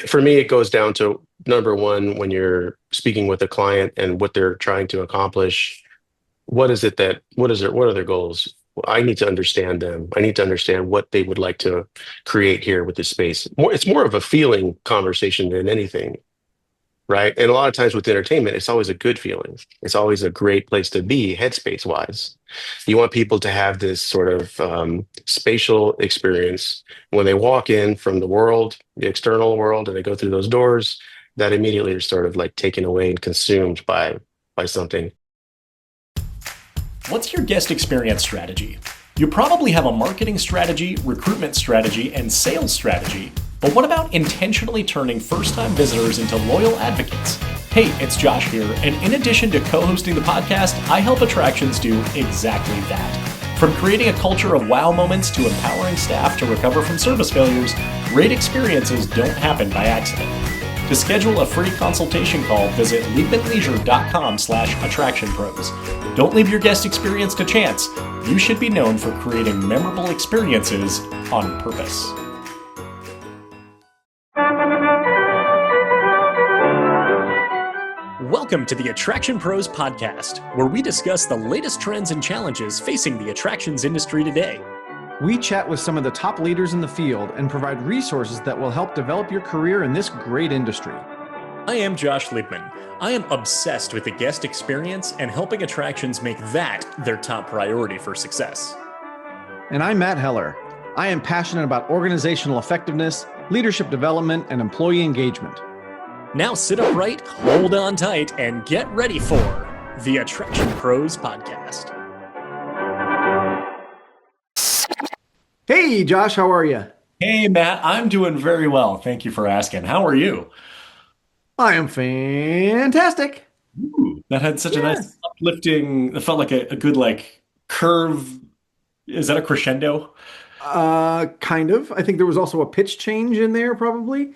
For me, it goes down to number one, when you're speaking with a client and what they're trying to accomplish, what are their goals? I need to understand them. I need to understand what they would like to create here with this space. It's more of a feeling conversation than anything, right? And a lot of times with entertainment, it's always a good feeling. It's always a great place to be, headspace wise. You want people to have this sort of spatial experience when they walk in from the world, the external world, and they go through those doors, that immediately are sort of like taken away and consumed by something. What's your guest experience strategy? You probably have a marketing strategy, recruitment strategy, and sales strategy. But what about intentionally turning first-time visitors into loyal advocates? Hey, it's Josh here, and in addition to co-hosting the podcast, I help attractions do exactly that. From creating a culture of wow moments to empowering staff to recover from service failures, great experiences don't happen by accident. To schedule a free consultation call, visit liebmanleisure.com/attractionpros. Don't leave your guest experience to chance. You should be known for creating memorable experiences on purpose. Welcome to the Attraction Pros podcast, where we discuss the latest trends and challenges facing the attractions industry today. We chat with some of the top leaders in the field and provide resources that will help develop your career in this great industry. I am Josh Liebman. I am obsessed with the guest experience and helping attractions make that their top priority for success. And I'm Matt Heller. I am passionate about organizational effectiveness, leadership development, and employee engagement. Now sit upright, hold on tight, and get ready for the Attraction Pros podcast. Hey, Josh, how are you? Hey, Matt, I'm doing very well. Thank you for asking. How are you? I am fantastic. Ooh, that had such a nice uplifting, it felt like a good curve. Is that a crescendo? Kind of. I think there was also a pitch change in there, probably.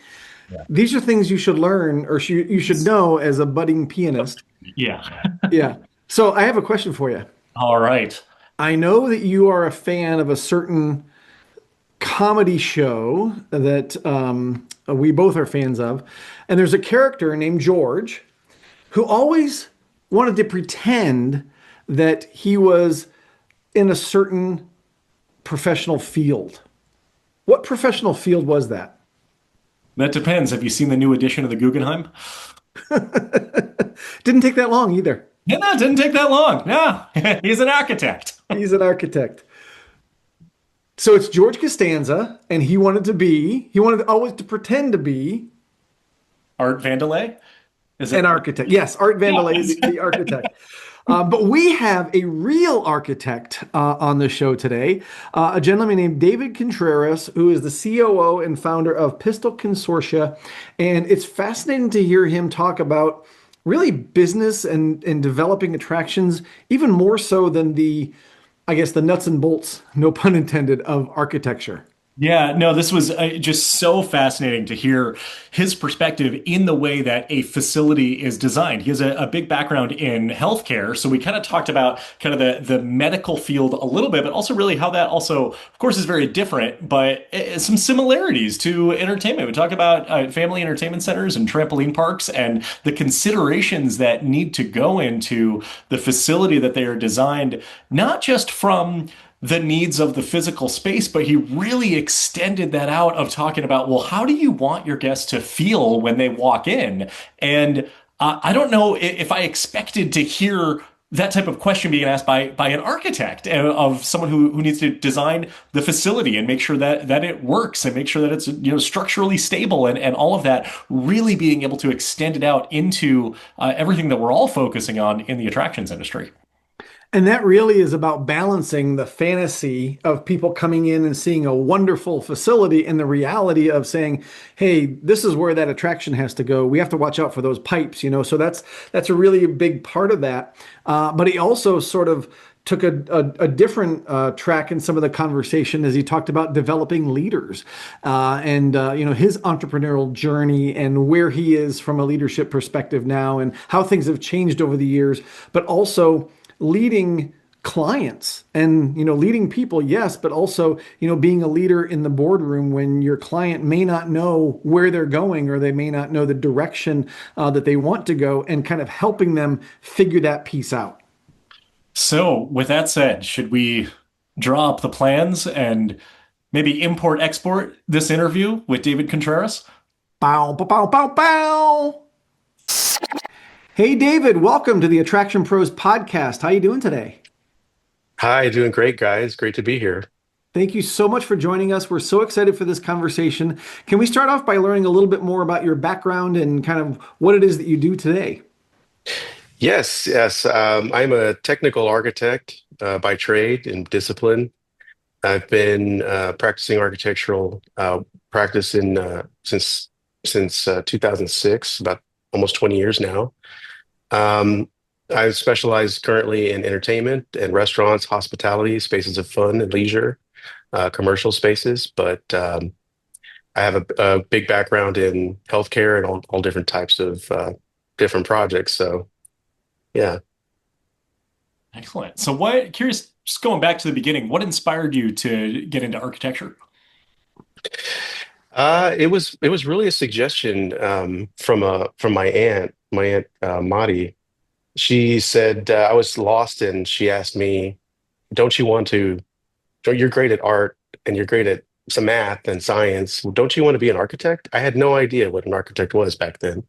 Yeah. These are things you should learn or you should know as a budding pianist. Yeah. Yeah. So I have a question for you. All right. I know that you are a fan of a certain comedy show that we both are fans of. And there's a character named George who always wanted to pretend that he was in a certain professional field. What professional field was that? That depends. Have you seen the new edition of the Guggenheim? Didn't take that long either. Yeah, no, it didn't take that long. No, he's an architect. He's an architect. So it's George Costanza, and he wanted always to pretend to be Art Vandelay? Is it an architect? Yes, Art Vandelay is the architect. But we have a real architect on the show today, a gentleman named David Contreras, who is the COO and founder of Pistil Consortia. And it's fascinating to hear him talk about really business and developing attractions, even more so than the nuts and bolts, no pun intended, of architecture. Yeah, no, this was just so fascinating to hear his perspective in the way that a facility is designed. He has a big background in healthcare, so we kind of talked about kind of the medical field a little bit, but also really how that also, of course, is very different, but some similarities to entertainment. We talk about family entertainment centers and trampoline parks and the considerations that need to go into the facility that they are designed, not just from the needs of the physical space, but he really extended that out of talking about, well, how do you want your guests to feel when they walk in? And I don't know if I expected to hear that type of question being asked by an architect of someone who needs to design the facility and make sure that it works and make sure that it's structurally stable and all of that, really being able to extend it out into everything that we're all focusing on in the attractions industry. And that really is about balancing the fantasy of people coming in and seeing a wonderful facility and the reality of saying, hey, this is where that attraction has to go. We have to watch out for those pipes, So that's a really big part of that. But he also sort of took a different track in some of the conversation as he talked about developing leaders and his entrepreneurial journey and where he is from a leadership perspective now and how things have changed over the years, but also leading clients and, leading people, yes, but also, being a leader in the boardroom when your client may not know where they're going or they may not know the direction that they want to go and kind of helping them figure that piece out. So, with that said, should we draw up the plans and maybe import export this interview with David Contreras? Bow, bow, bow, bow, bow. Hey, David, welcome to the Attraction Pros podcast. How you doing today? Hi, doing great, guys. Great to be here. Thank you so much for joining us. We're so excited for this conversation. Can we start off by learning a little bit more about your background and kind of what it is that you do today? Yes, yes. I'm a technical architect by trade and discipline. I've been practicing architectural practice in since 2006, about almost 20 years now. Um, I specialize currently in entertainment and restaurants, hospitality, spaces of fun and leisure, commercial spaces. But I have a big background in healthcare and all different types of different projects. So yeah. Excellent. So, curious, just going back to the beginning, what inspired you to get into architecture? It was really a suggestion from my aunt Madi. She said I was lost, and she asked me, "Don't you want to? You're great at art, and you're great at some math and science. Don't you want to be an architect?" I had no idea what an architect was back then.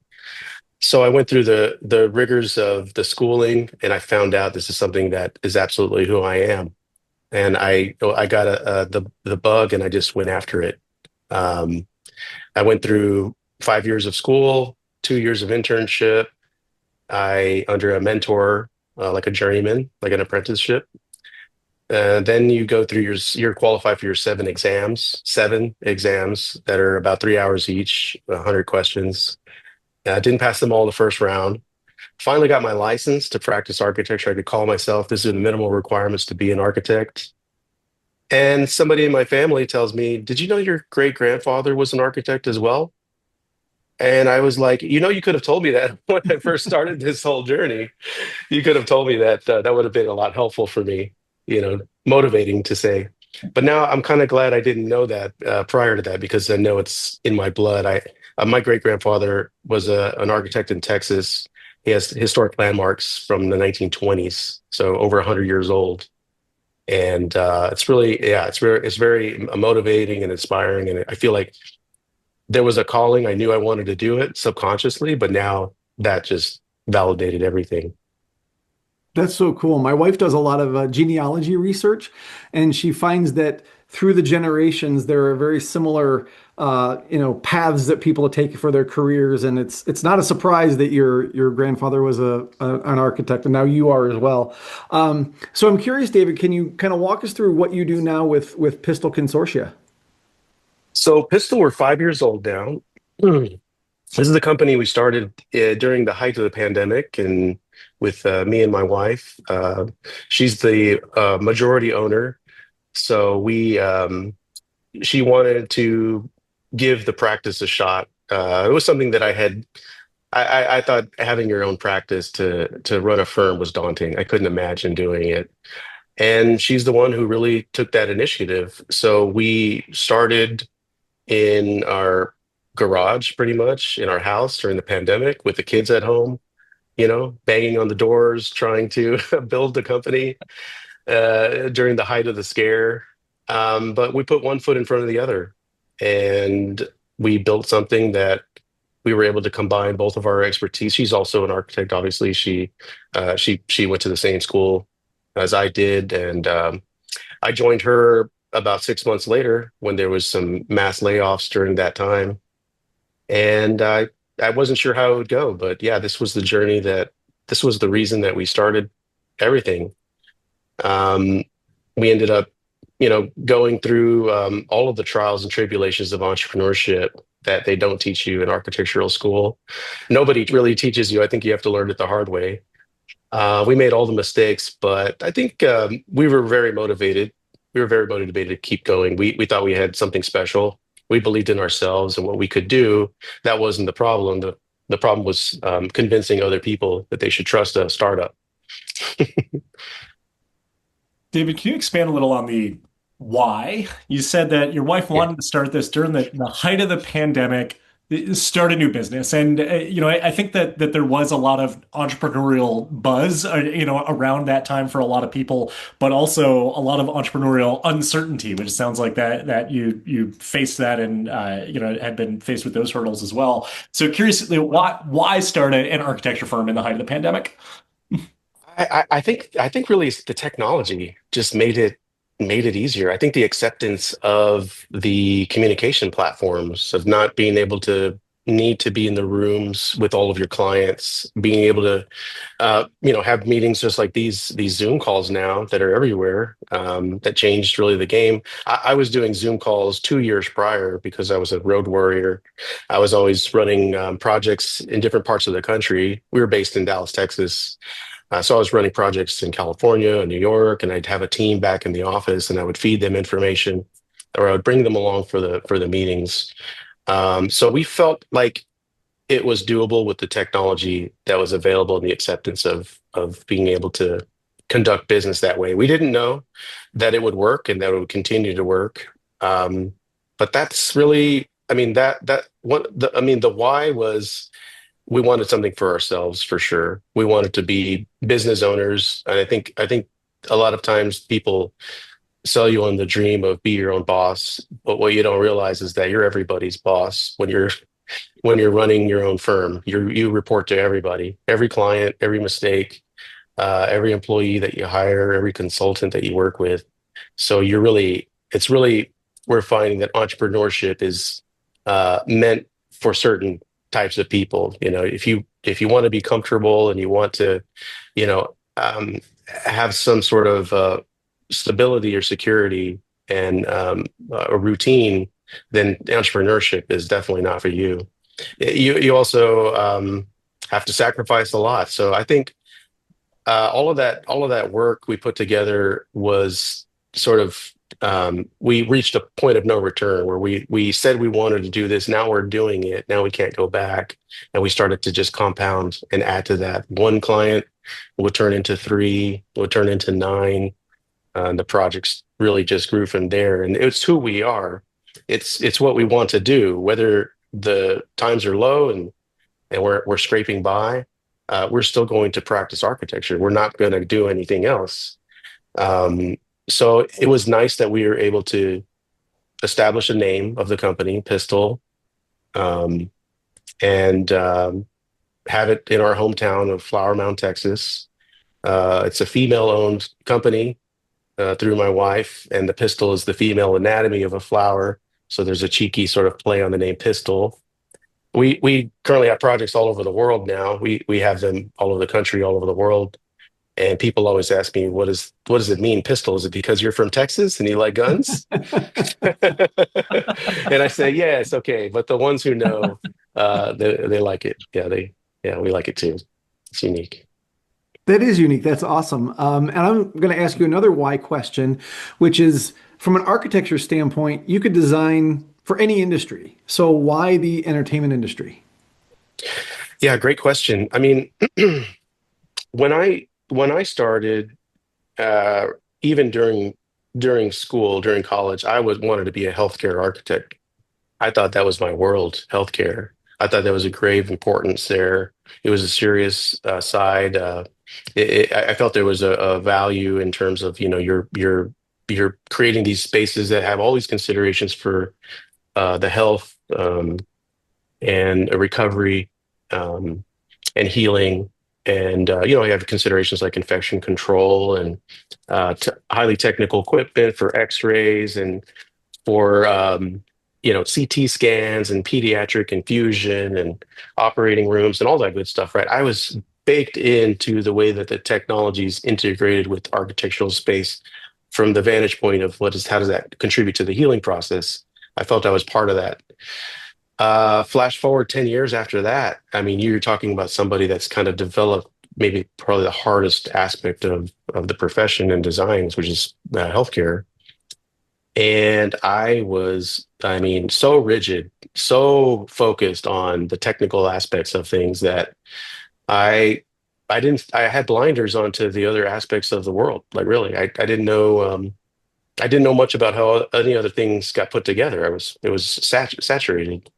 So I went through the rigors of the schooling, and I found out this is something that is absolutely who I am. And I got the bug, and I just went after it. Um, I went through 5 years of school, 2 years of internship. I under a mentor, like a journeyman, like an apprenticeship. Then you go through you're qualified for your seven exams that are about 3 hours each, 100 questions. I didn't pass them all in the first round. Finally got my license to practice architecture. I could call myself, this is the minimal requirements to be an architect. And somebody in my family tells me, "Did you know your great grandfather was an architect as well?" And I was like, you could have told me that when I first started this whole journey. You could have told me that. That would have been a lot helpful for me, motivating to say. But now I'm kind of glad I didn't know that prior to that, because I know it's in my blood. My great grandfather was an architect in Texas. He has historic landmarks from the 1920s, so over 100 years old. And it's really, yeah, it's very motivating and inspiring. And I feel like there was a calling. I knew I wanted to do it subconsciously, but now that just validated everything. That's so cool. My wife does a lot of genealogy research, and she finds that through the generations, there are very similar, paths that people take for their careers. And it's not a surprise that your grandfather was an architect, and now you are as well. So I'm curious, David, can you kind of walk us through what you do now with Pistil Consortia? So Pistil, we're 5 years old now. This is the company we started during the height of the pandemic, and with me and my wife. She's the majority owner. So she wanted to give the practice a shot. It was something that I thought having your own practice to run a firm was daunting. I couldn't imagine doing it. And she's the one who really took that initiative. So we started in our garage, pretty much in our house during the pandemic with the kids at home, banging on the doors, trying to build the company during the height of the scare. But we put one foot in front of the other, and we built something that we were able to combine both of our expertise. She's also an architect, obviously. She went to the same school as I did, and I joined her about 6 months later when there was some mass layoffs during that time. And I wasn't sure how it would go, but yeah, this was the reason that we started everything. Um, we ended up, going through all of the trials and tribulations of entrepreneurship that they don't teach you in architectural school. Nobody really teaches you. I think you have to learn it the hard way. We made all the mistakes, but I think we were very motivated. We were very motivated to keep going. We thought we had something special. We believed in ourselves and what we could do. That wasn't the problem. The problem was convincing other people that they should trust a startup. David, can you expand a little on the why? You said that your wife Yeah. wanted to start this during the height of the pandemic, start a new business. And, I think that there was a lot of entrepreneurial buzz, around that time for a lot of people, but also a lot of entrepreneurial uncertainty, which sounds like that you faced that and, had been faced with those hurdles as well. So curiously, why start an architecture firm in the height of the pandemic? I think really it's the technology just made it easier. I think the acceptance of the communication platforms of not being able to need to be in the rooms with all of your clients, being able to have meetings just like these Zoom calls now that are everywhere. That changed really the game. I was doing Zoom calls 2 years prior because I was a road warrior. I was always running projects in different parts of the country. We were based in Dallas, Texas. So I was running projects in California and New York, and I'd have a team back in the office, and I would feed them information, or I would bring them along for the meetings. So we felt like it was doable with the technology that was available and the acceptance of being able to conduct business that way. We didn't know that it would work and that it would continue to work. But that's really, I mean, that what the I mean, the why was we wanted something for ourselves for sure. We wanted to be business owners. And I think a lot of times people sell you on the dream of be your own boss, but what you don't realize is that you're everybody's boss when you're running your own firm. You report to everybody, every client, every mistake, every employee that you hire, every consultant that you work with. So it's really, we're finding that entrepreneurship is meant for certain types of people. If you want to be comfortable and you want to, you know, have some sort of stability or security and a routine, then entrepreneurship is definitely not for you. You also have to sacrifice a lot. So I think all of that work we put together was sort of we reached a point of no return where we said we wanted to do this. Now we're doing it. Now we can't go back, and we started to just compound and add to that. One client would turn into three, would turn into nine. The projects really just grew from there, and it's who we are. It's what we want to do, whether the times are low and we're scraping by. We're still going to practice architecture. We're not going to do anything else. Um, so it was nice that we were able to establish a name of the company, Pistil, um, and have it in our hometown of Flower Mound, Texas. It's a female-owned company through my wife, and the pistil is the female anatomy of a flower. So there's a cheeky sort of play on the name Pistil. We currently have projects all over the world now. We have them all over the country, all over the world. And people always ask me, what does it mean, pistol? Is it because you're from Texas and you like guns? And I say, yeah, it's okay. But the ones who know, they like it. Yeah, we like it too. It's unique. That is unique. That's awesome. And I'm going to ask you another why question, which is from an architecture standpoint, you could design for any industry. So why the entertainment industry? Yeah, great question. I mean, when I started, uh, even during school, during college, I was wanted to be a healthcare architect. I thought that was my world, healthcare. I thought there was a grave importance there. It was a serious side. I felt there was a value in terms of, you're creating these spaces that have all these considerations for the health and a recovery um, and healing. And you have considerations like infection control and highly technical equipment for X-rays and for CT scans and pediatric infusion and operating rooms and all that good stuff, right? I was baked into the way that the technology is integrated with architectural space from the vantage point of how does that contribute to the healing process. I felt I was part of that. Flash forward 10 years after that, I mean, you're talking about somebody that's kind of developed maybe probably the hardest aspect of the profession and designs, which is healthcare. And I mean, so rigid, so focused on the technical aspects of things that I I had blinders onto the other aspects of the world. Like really, I didn't know, I didn't know much about how any other things got put together. It was saturated.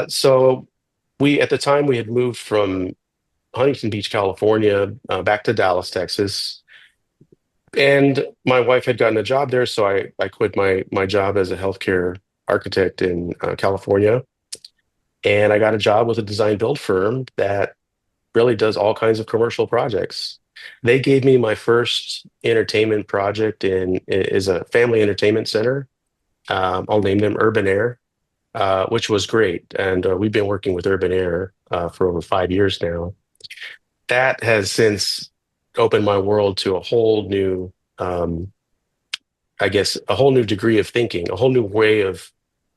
So at the time we had moved from Huntington Beach, California, back to Dallas, Texas. And my wife had gotten a job there, so I quit my job as a healthcare architect in California, and I got a job with a design build firm that really does all kinds of commercial projects. They gave me my first entertainment project in is a family entertainment center. I'll name them Urban Air, which was great, and we've been working with Urban Air for over 5 years now. That has since opened my world to a whole new, I guess, a whole new degree of thinking, a whole new way of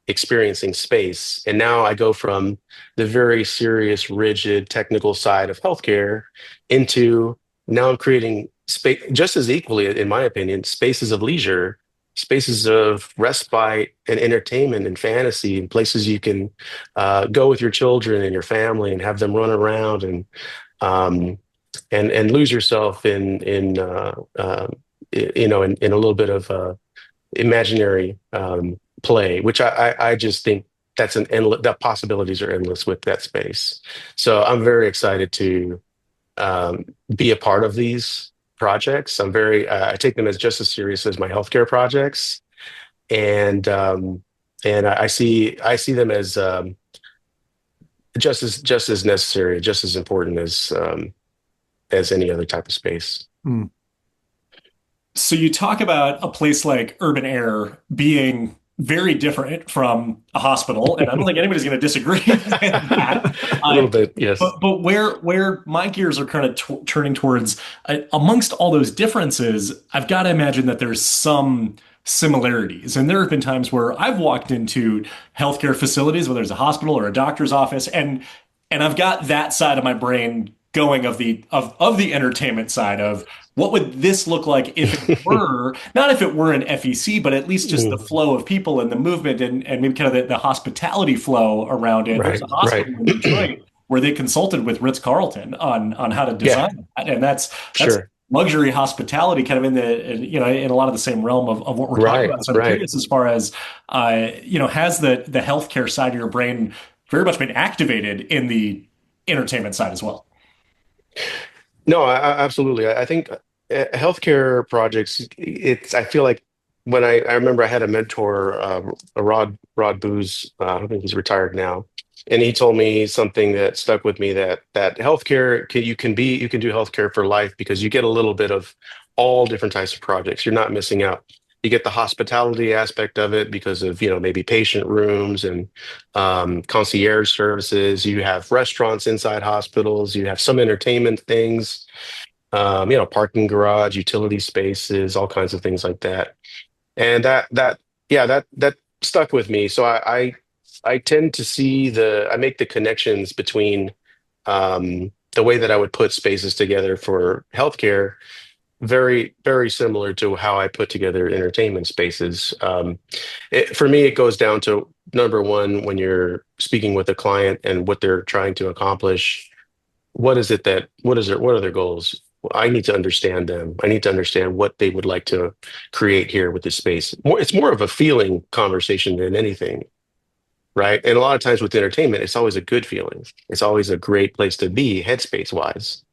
experiencing space. And now I go from the very serious, rigid, technical side of healthcare into now I'm creating space just as equally, in my opinion, spaces of leisure, spaces of respite and entertainment and fantasy, and places you can go with your children and your family and have them run around um, and lose yourself in a little bit of imaginary play, which I just think that's an endless, that possibilities are endless with that space. So I'm very excited to um, be a part of these projects. I take them as just as serious as my healthcare projects, and I see them as just as necessary, just as important as any other type of space. Mm. So you talk about a place like Urban Air being very different from a hospital, and I don't think anybody's going to disagree with that. A Uh, little bit, yes. but where my gears are kind of turning towards, amongst all those differences, I've got to imagine that there's some similarities. And there have been times where I've walked into healthcare facilities, whether it's a hospital or a doctor's office, and I've got that side of my brain going of the entertainment side of what would this look like if it were not if it were an FEC, but at least just the Mm, flow of people and the movement and maybe kind of the hospitality flow around it. There's right, a right. hospital in Detroit where they consulted with Ritz-Carlton on how to Yeah, design that, and that's sure. luxury hospitality, kind of in in a lot of the same realm of what we're talking Right, about. So I'm right. curious as far as has the healthcare side of your brain very much been activated in the entertainment side as well? No, absolutely. I think healthcare projects, I feel like I remember I had a mentor, Rod Booz, I think he's retired now. And he told me something that stuck with me that healthcare, you can do healthcare for life because you get a little bit of all different types of projects. You're not missing out. You get the hospitality aspect of it because of, maybe patient rooms and concierge services. You have restaurants inside hospitals. You have some entertainment things, parking garage, utility spaces, all kinds of things like that. And yeah, that stuck with me. So I tend to I make the connections between the way that I would put spaces together for healthcare very, very similar to how I put together entertainment spaces. For me, it goes down to number one, when you're speaking with a client and what they're trying to accomplish, what are their goals? I need to understand them. I need to understand what they would like to create here with this space. It's more of a feeling conversation than anything, right? And a lot of times with entertainment, it's always a good feeling. It's always a great place to be, headspace wise.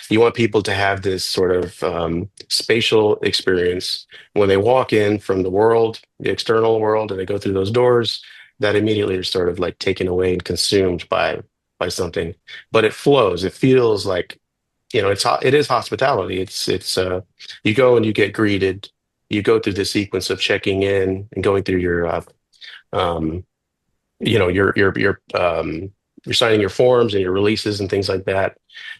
You want people to have this sort of spatial experience when they walk in from the world, the external world, and they go through those doors. That immediately are sort of like taken away and consumed by something. But it flows. It feels like it is hospitality. It's you go and you get greeted. You go through the sequence of checking in and going through um, you're signing your forms and your releases and things like that.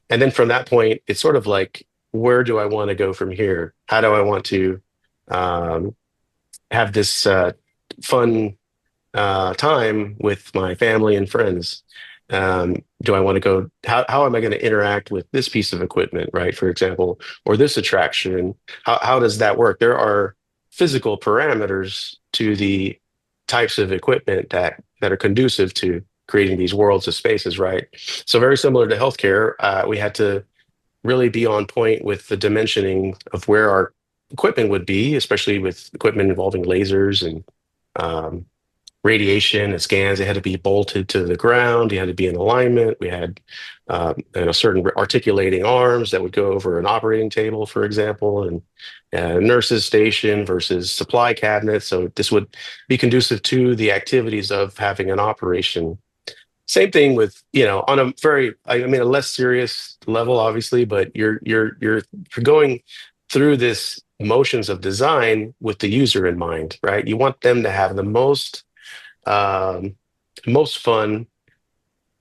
And then from that point, it's sort of like, where do I want to go from here? How do I want to um, have this fun time with my family and friends? Do I want to go? How am I going to interact with this piece of equipment, right? For example, or this attraction? How does that work? There are physical parameters to the types of equipment that are conducive to creating these worlds of spaces, right? So very similar to healthcare, we had to really be on point with the dimensioning of where our equipment would be, especially with equipment involving lasers and um, radiation and scans. They had to be bolted to the ground. You had to be in alignment. We had certain articulating arms that would go over an operating table, for example, and a nurse's station versus supply cabinet. So this would be conducive to the activities of having an operation. Same thing with, on a very, I mean, a less serious level, obviously, but you're going through this motions of design with the user in mind, right? You want them to have the um, most fun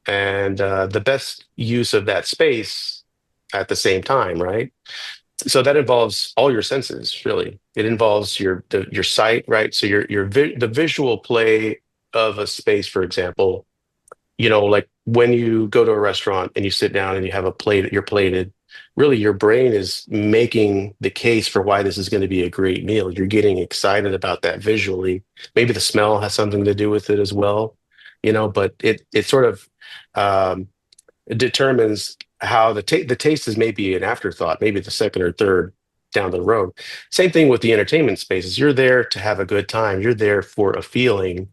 and the best use of that space at the same time, right? So that involves all your senses, really. It involves your sight, right? So the visual play of a space, for example, like when you go to a restaurant and you sit down and you have a plate, you're plated, really your brain is making the case for why this is going to be a great meal. You're getting excited about that visually. Maybe the smell has something to do with it as well, but it sort of um, determines how the taste is maybe an afterthought, maybe the second or third down the road. Same thing with the entertainment spaces. You're there to have a good time. You're there for a feeling,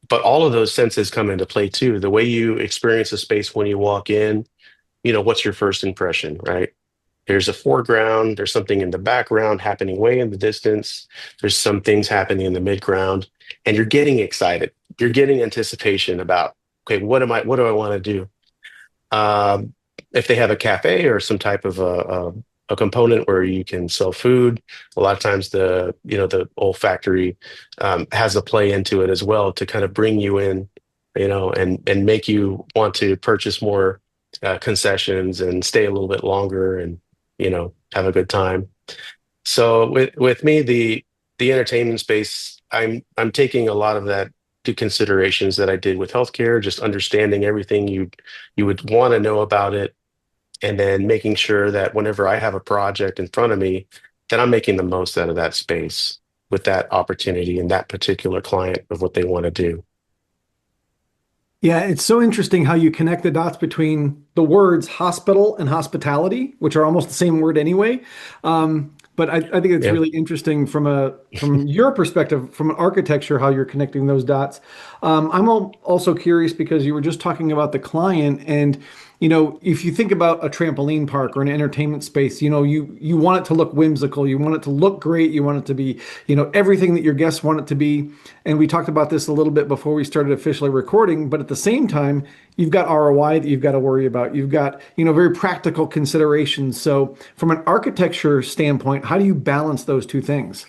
but all of those senses come into play too. The way you experience a space when you walk in, what's your first impression, right? There's a foreground, there's something in the background happening way in the distance, there's some things happening in the midground, and you're getting excited. You're getting anticipation about, okay, what do I want to do? Um, if they have a cafe or some type of a component where you can sell food, a lot of times the olfactory has a play into it as well to kind of bring you in, and make you want to purchase more concessions and stay a little bit longer and have a good time. So with me, the entertainment space, I'm taking a lot of that to considerations that I did with healthcare, just understanding everything you would want to know about it, and then making sure that whenever I have a project in front of me, that I'm making the most out of that space with that opportunity and that particular client of what they want to do. Yeah, it's so interesting how you connect the dots between the words hospital and hospitality, which are almost the same word anyway. But I think it's Yeah. really interesting from your perspective, from an architecture, how you're connecting those dots. I'm also curious because you were just talking about the client, and if you think about a trampoline park or an entertainment space, you want it to look whimsical, you want it to look great, you want it to be, everything that your guests want it to be. And we talked about this a little bit before we started officially recording, but at the same time, you've got ROI that you've got to worry about. You've got, very practical considerations. So from an architecture standpoint, how do you balance those two things?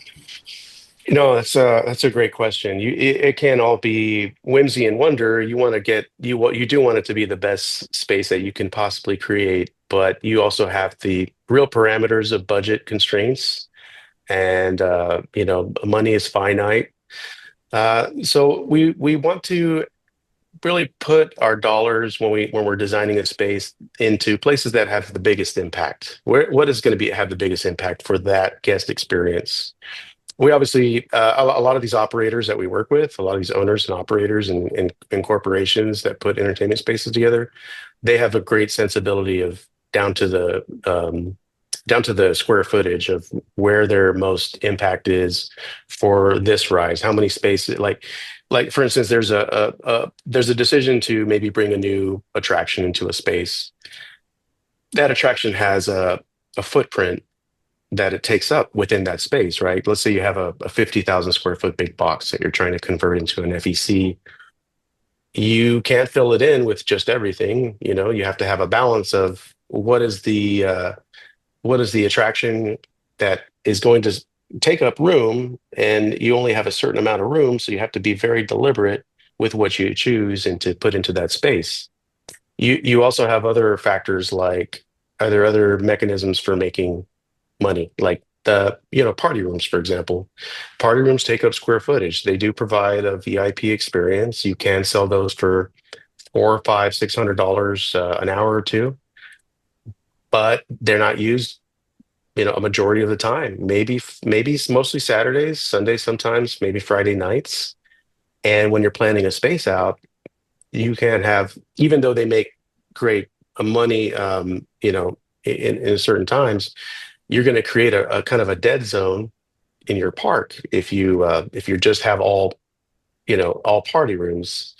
That's a great question. It can all be whimsy and wonder. You do want it to be the best space that you can possibly create, but you also have the real parameters of budget constraints, and money is finite. So we want to really put our dollars when we're designing a space into places that have the biggest impact. What is going to have the biggest impact for that guest experience? We obviously a lot of these operators that we work with, a lot of these owners and operators and corporations that put entertainment spaces together, they have a great sensibility of down to the square footage of where their most impact is for this rise. How many spaces? Like for instance, there's a decision to maybe bring a new attraction into a space. That attraction has a footprint that it takes up within that space, right? Let's say you have a 50,000 square foot big box that you're trying to convert into an FEC. You can't fill it in with just everything. You have to have a balance of what is the attraction that is going to take up room, and you only have a certain amount of room, so you have to be very deliberate with what you choose and to put into that space. You also have other factors like, are there other mechanisms for making money, like the party rooms, for example. Party rooms take up square footage. They do provide a VIP experience. You can sell those for four, five, $600 an hour or two, but they're not used a majority of the time. Maybe it's mostly Saturdays, Sundays, sometimes maybe Friday nights. And when you're planning a space out, you can have, even though they make great money, in certain times, you're going to create a kind of a dead zone in your park if you just have all all party rooms.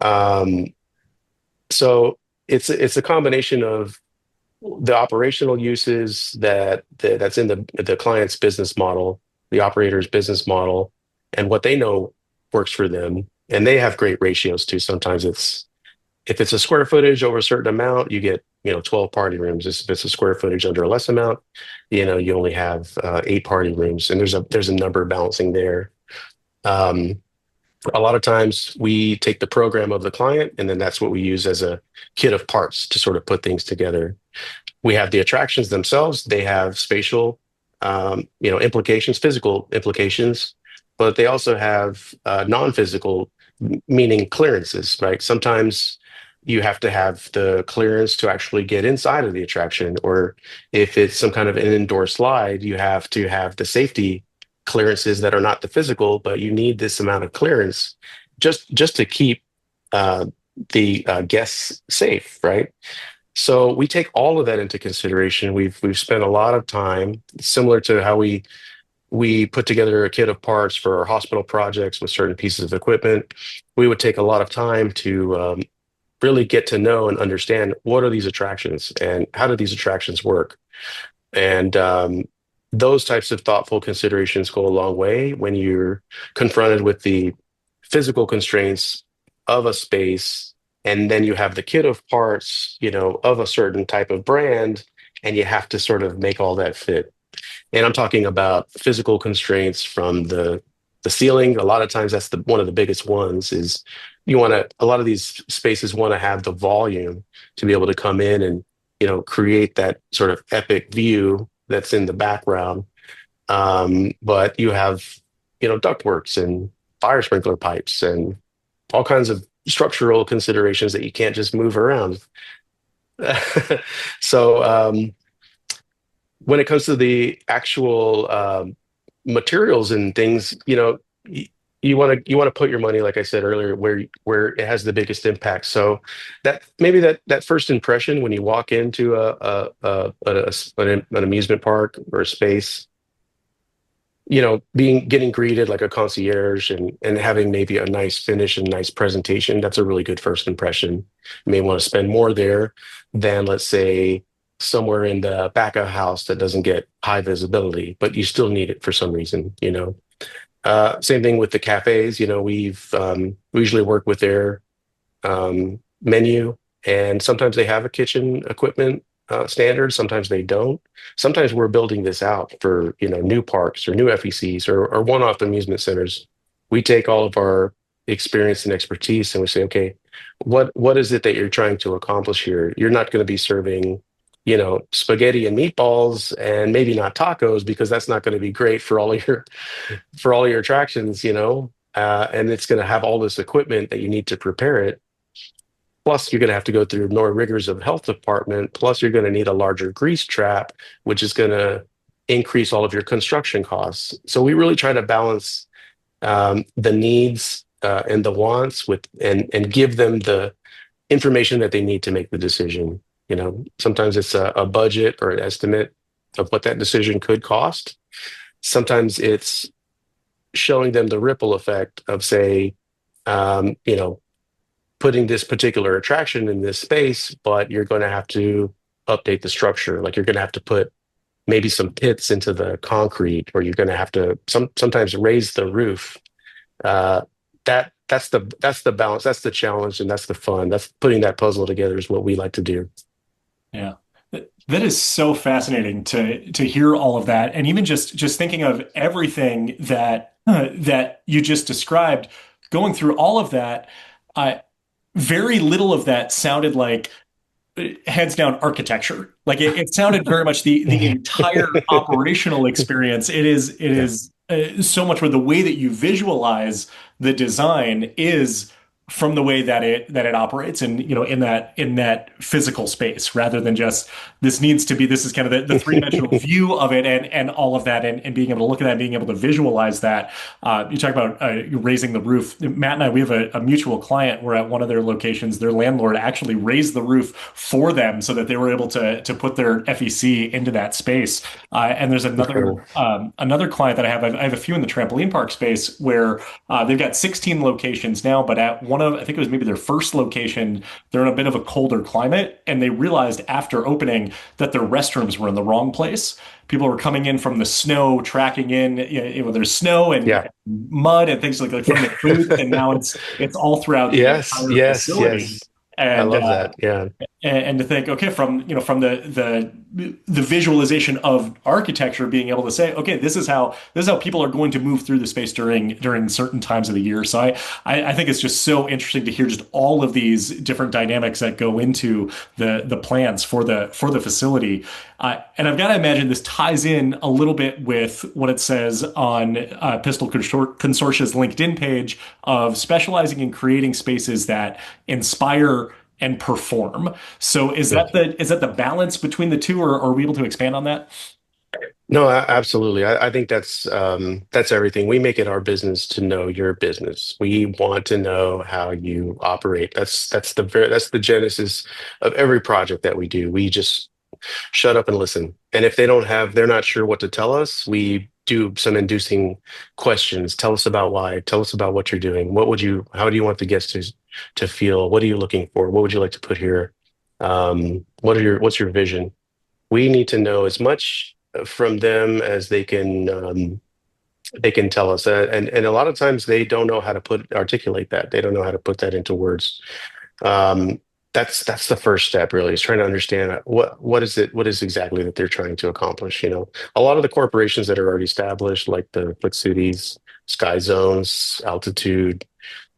Um, so it's a combination of the operational uses that's in the client's business model, the operator's business model, and what they know works for them. And they have great ratios too. Sometimes it's if it's a square footage over a certain amount, you get 12 party rooms. If it's a square footage under a less amount, you only have 8 party rooms, and there's a number balancing there. Um, a lot of times we take the program of the client, and then that's what we use as a kit of parts to sort of put things together. We have the attractions themselves. They have spatial, implications, physical implications, but they also have non-physical, meaning clearances, right? Sometimes you have to have the clearance to actually get inside of the attraction, or if it's some kind of an indoor slide, you have to have the safety clearances that are not the physical, but you need this amount of clearance just to keep uh, the guests safe, right? So we take all of that into consideration. We've spent a lot of time, similar to how we put together a kit of parts for our hospital projects with certain pieces of equipment. We would take a lot of time to really get to know and understand what are these attractions and how do these attractions work. And those types of thoughtful considerations go a long way when you're confronted with the physical constraints of a space, and then you have the kit of parts, of a certain type of brand, and you have to sort of make all that fit. And I'm talking about physical constraints from the ceiling. A lot of times that's the one of the biggest ones is a lot of these spaces want to have the volume to be able to come in and create that sort of epic view that's in the background. But you have ductworks and fire sprinkler pipes and all kinds of structural considerations that you can't just move around. So when it comes to the actual materials and things, you want to put your money, like I said earlier, where it has the biggest impact. So that maybe that first impression when you walk into an amusement park or a space, getting greeted like a concierge and having maybe a nice finish and nice presentation, that's a really good first impression. You may want to spend more there than, let's say, somewhere in the back of a house that doesn't get high visibility, but you still need it for some reason. Same thing with the cafes. We usually work with their menu, and sometimes they have a kitchen equipment standard. Sometimes they don't. Sometimes we're building this out for new parks or new FECs or one-off amusement centers. We take all of our experience and expertise and we say, okay, what is it that you're trying to accomplish here? You're not going to be serving spaghetti and meatballs and maybe not tacos, because that's not going to be great for all your attractions. And it's going to have all this equipment that you need to prepare it. Plus, you're going to have to go through more rigors of health department. Plus, you're going to need a larger grease trap, which is going to increase all of your construction costs. So we really try to balance the needs and the wants and give them the information that they need to make the decision. Sometimes it's a budget or an estimate of what that decision could cost. Sometimes it's showing them the ripple effect of, say, putting this particular attraction in this space, but you're going to have to update the structure. Like you're going to have to put maybe some pits into the concrete, or you're going to have to sometimes raise the roof. That's the balance. That's the challenge, and that's the fun. That's putting that puzzle together is what we like to do. Yeah. That is so fascinating to hear all of that. And even just thinking of everything that you just described, going through all of that, very little of that sounded like heads down architecture. Like it sounded very much the entire operational experience. It is so much where the way that you visualize the design is from the way that it operates, and in that physical space, rather than just this is kind of the three-dimensional view of it, and all of that, and being able to look at that, and being able to visualize that. You talk about raising the roof. Matt and I, we have a mutual client where at one of their locations, their landlord actually raised the roof for them so that they were able to put their FEC into that space. And there's Incredible. another client that I have a few in the trampoline park space where they've got 16 locations now, but at one of, I think it was maybe their first location, they're in a bit of a colder climate, and they realized after opening that their restrooms were in the wrong place. People were coming in from the snow, tracking in, there's snow and Yeah. mud and things like from their booth, and now it's all throughout the Yes, entire yes, facility. yes. I And love that. Yeah. to think, okay, from the visualization of architecture, being able to say, okay, this is how people are going to move through the space during certain times of the year. So I think it's just so interesting to hear just all of these different dynamics that go into the plans for the facility. And I've got to imagine this ties in a little bit with what it says on Pistil Consortia's LinkedIn page of specializing in creating spaces that inspire and perform. So is that the balance between the two, or are we able to expand on that? No, absolutely. I think that's everything. We make it our business to know your business. We want to know how you operate. That's the genesis of every project that we do. We just shut up and listen. And if they're not sure what to tell us, we do some inducing questions. Tell us about why. Tell us about what you're doing. How do you want the guests to feel? What are you looking for? What would you like to put here? What's your vision? We need to know as much from them as they can tell us. And a lot of times they don't know how to articulate that. They don't know how to put that into words. Um, that's the first step, really, is trying to understand what is exactly that they're trying to accomplish. A lot of the corporations that are already established, like the Flick Cities, Sky Zones, Altitude,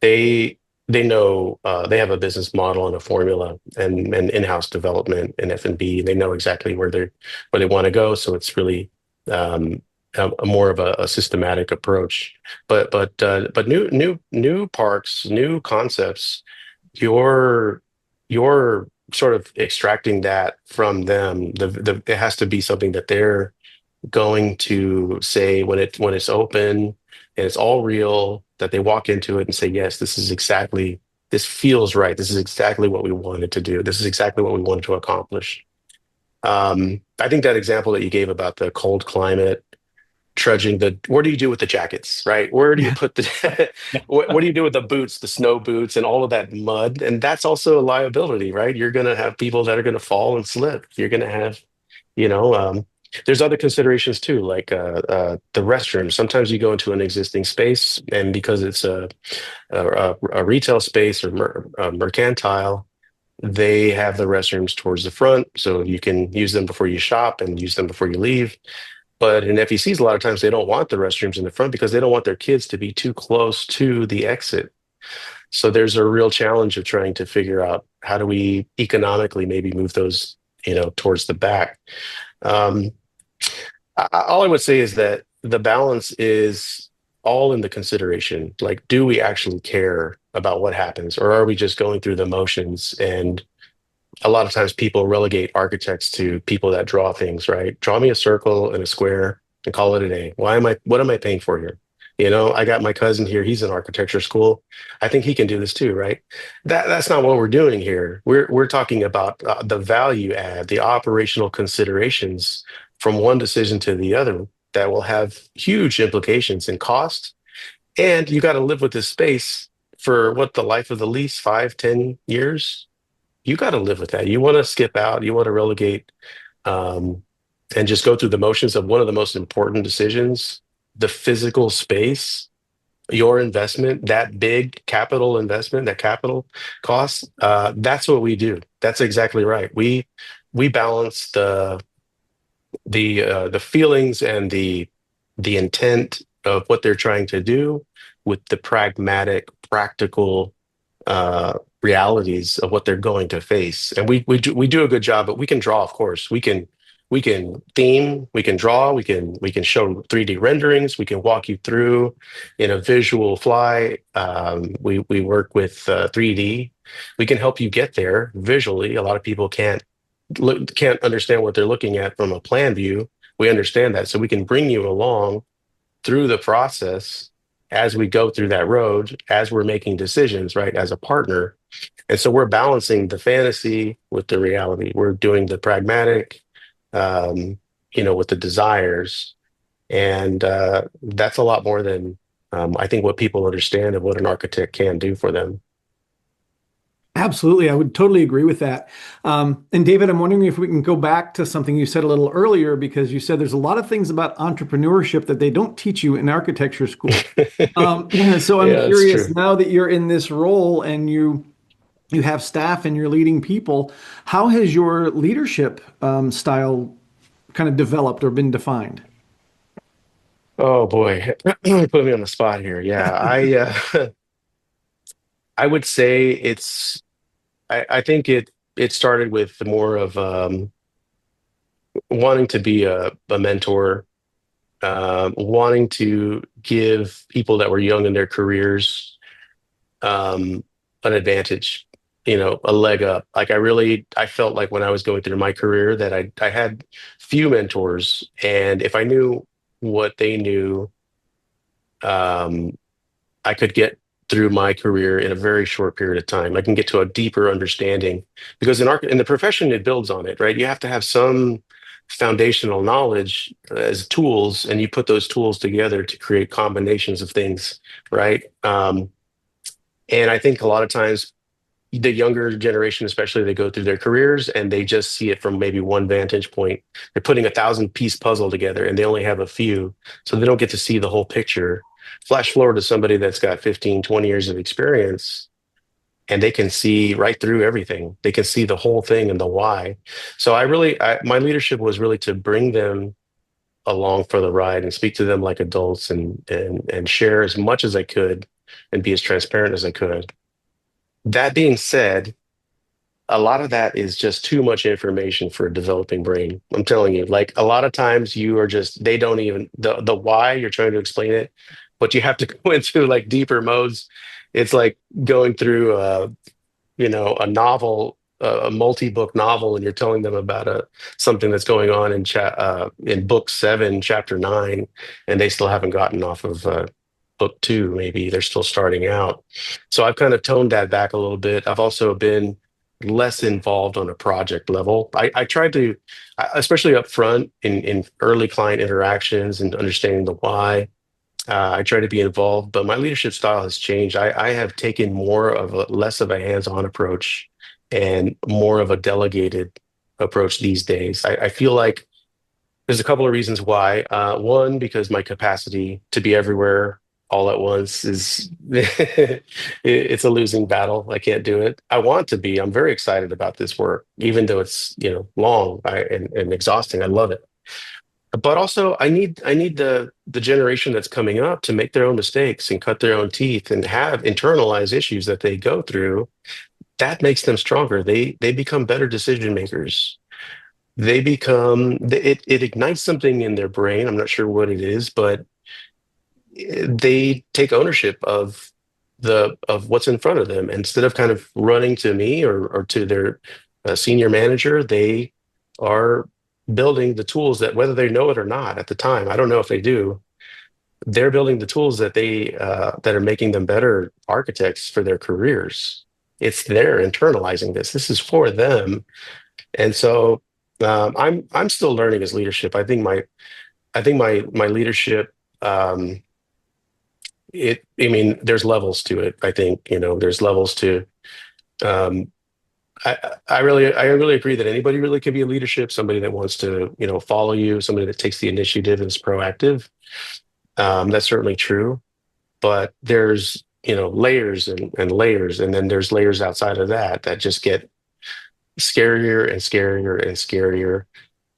they they know they have a business model and a formula and in-house development and F&B. They know exactly where they want to go. So it's really a more of a systematic approach. But new parks, new concepts, you're you're sort of extracting that from them. It has to be something that they're going to say when it's open and it's all real, that they walk into it and say, yes, this feels right. This is exactly what we wanted to do. This is exactly what we wanted to accomplish. I think that example that you gave about the cold climate, trudging what do you do with the jackets, right? Where do you Yeah. put the what do you do with the boots, the snow boots and all of that mud? And that's also a liability, right? You're going to have people that are going to fall and slip. You're going to have, you know, there's other considerations too, like the restroom. Sometimes you go into an existing space, and because it's a retail space or mercantile, they have the restrooms towards the front, so you can use them before you shop and use them before you leave. But in FECs, a lot of times they don't want the restrooms in the front because they don't want their kids to be too close to the exit. So there's a real challenge of trying to figure out how do we economically maybe move those, towards the back. Um, all I would say is that the balance is all in the consideration. Like, do we actually care about what happens, or are we just going through the motions? And a lot of times people relegate architects to people that draw things, right? Draw me a circle and a square and call it a day. What am I paying for here? I got my cousin here. He's in architecture school. I think he can do this too, right? That's not what we're doing here. We're talking about the value add, the operational considerations from one decision to the other that will have huge implications in cost. And you got to live with this space for what the life of the lease, 5, 10 years. You got to live with that. You want to skip out, you want to relegate, um, and just go through the motions of one of the most important decisions, the physical space, your investment, that big capital investment, that capital cost. That's what we do. That's exactly right. We balance the feelings and the intent of what they're trying to do with the pragmatic, practical realities of what they're going to face. And we do a good job, but we can draw, of course. We can we can theme, we can draw, we can show 3D renderings, we can walk you through in a visual fly. We work with 3D. We can help you get there visually. A lot of people can't understand what they're looking at from a plan view. We understand that, so we can bring you along through the process as we go through that road, as we're making decisions, right, as a partner. And so we're balancing the fantasy with the reality. We're doing the pragmatic, um, with the desires. And that's a lot more than I think what people understand of what an architect can do for them. Absolutely. I would totally agree with that. And David, I'm wondering if we can go back to something you said a little earlier, because you said there's a lot of things about entrepreneurship that they don't teach you in architecture school. So I'm Yeah, that's curious, true. now that you're in this role and you have staff and you're leading people, how has your leadership style kind of developed or been defined? Oh boy, put me on the spot here. Yeah, I would say I think it started with more of wanting to be a mentor, wanting to give people that were young in their careers um, an advantage, a leg up. Like I felt like when I was going through my career that I had few mentors, and if I knew what they knew, um, I could get through my career in a very short period of time. I can get to a deeper understanding because in the profession it builds on it, right? You have to have some foundational knowledge as tools, and you put those tools together to create combinations of things, right? And I think a lot of times the younger generation, especially, they go through their careers and they just see it from maybe one vantage point. They're putting 1,000 piece puzzle together and they only have a few, so they don't get to see the whole picture. Flash forward to somebody that's got 15, 20 years of experience and they can see right through everything. They can see the whole thing and the why. So my leadership was really to bring them along for the ride and speak to them like adults and share as much as I could and be as transparent as I could. That being said, a lot of that is just too much information for a developing brain. I'm telling you, like a lot of times you are just, they don't even, the why you're trying to explain it, but you have to go into like deeper modes. It's like going through a novel, a multi-book novel, and you're telling them about something that's going on in book 7, chapter 9, and they still haven't gotten off of book 2. Maybe they're still starting out. So I've kind of toned that back a little bit. I've also been less involved on a project level. I tried to, especially up front in early client interactions and understanding the why. I try to be involved, but my leadership style has changed. I have taken less of a hands-on approach and more of a delegated approach these days. I feel like there's a couple of reasons why. One, because my capacity to be everywhere all at once is it's a losing battle. I can't do it. I want to be. I'm very excited about this work, even though it's long and exhausting. I love it, but also I need the generation that's coming up to make their own mistakes and cut their own teeth and have internalized issues that they go through. That makes them stronger. They become better decision makers. It ignites something in their brain. I'm not sure what it is, but they take ownership of what's in front of them instead of kind of running to me or to their senior manager. They are building the tools that, whether they know it or not at the time, I don't know if they do, they're building the tools that are making them better architects for their careers. It's they're internalizing this is for them. And so I'm still learning as leadership. I think my leadership, I mean, there's levels to it. I think, there's levels to, um, I really agree that anybody really can be a leadership, somebody that wants to, follow you, somebody that takes the initiative and is proactive. That's certainly true. But there's, layers and layers, and then there's layers outside of that that just get scarier and scarier and scarier.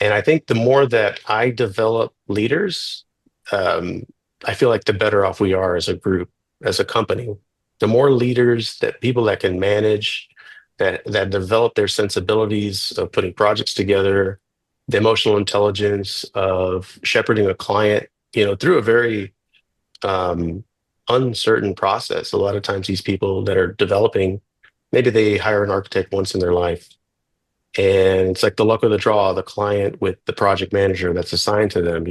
And I think the more that I develop leaders, um, I feel like the better off we are as a group, as a company. The more leaders, that people that can manage, that develop their sensibilities of putting projects together, the emotional intelligence of shepherding a client, through a very um, uncertain process. A lot of times, these people that are developing, maybe they hire an architect once in their life, and it's like the luck of the draw, the client with the project manager that's assigned to them.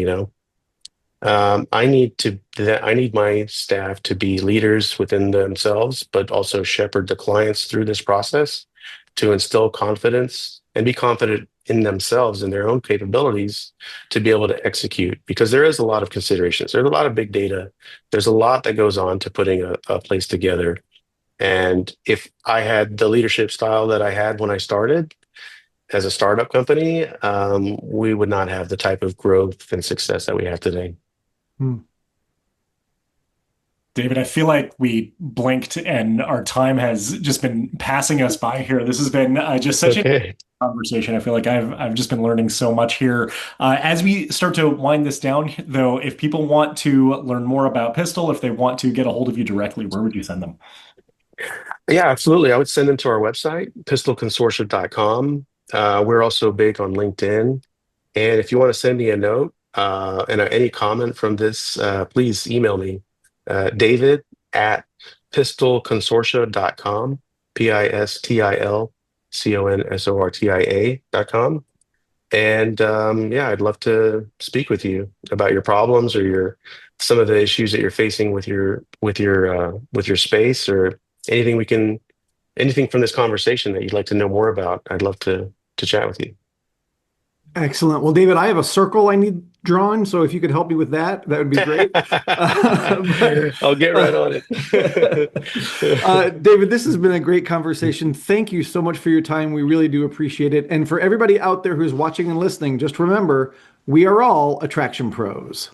I need my staff to be leaders within themselves, but also shepherd the clients through this process to instill confidence and be confident in themselves and their own capabilities to be able to execute. Because there is a lot of considerations. There's a lot of big data. There's a lot that goes on to putting a place together. And if I had the leadership style that I had when I started as a startup company, we would not have the type of growth and success that we have today. Hmm. David, I feel like we blinked and our time has just been passing us by here. This has been just such an Okay. conversation. I feel like I've just been learning so much here. As we start to wind this down, though, if people want to learn more about Pistil, if they want to get a hold of you directly, where would you send them? Yeah, absolutely. I would send them to our website, pistilconsortia.com. We're also big on LinkedIn. And if you want to send me a note and any comment from this, please email me, David at pistilconsortia.com, pistilconsortia.com. And yeah, I'd love to speak with you about your problems or some of the issues that you're facing with your space, or anything anything from this conversation that you'd like to know more about. I'd love to chat with you. Excellent. Well, David, I have a circle I need drawn, so if you could help me with that, that would be great. I'll get right on it. David, this has been a great conversation. Thank you so much for your time. We really do appreciate it. And for everybody out there who's watching and listening, just remember, we are all attraction pros.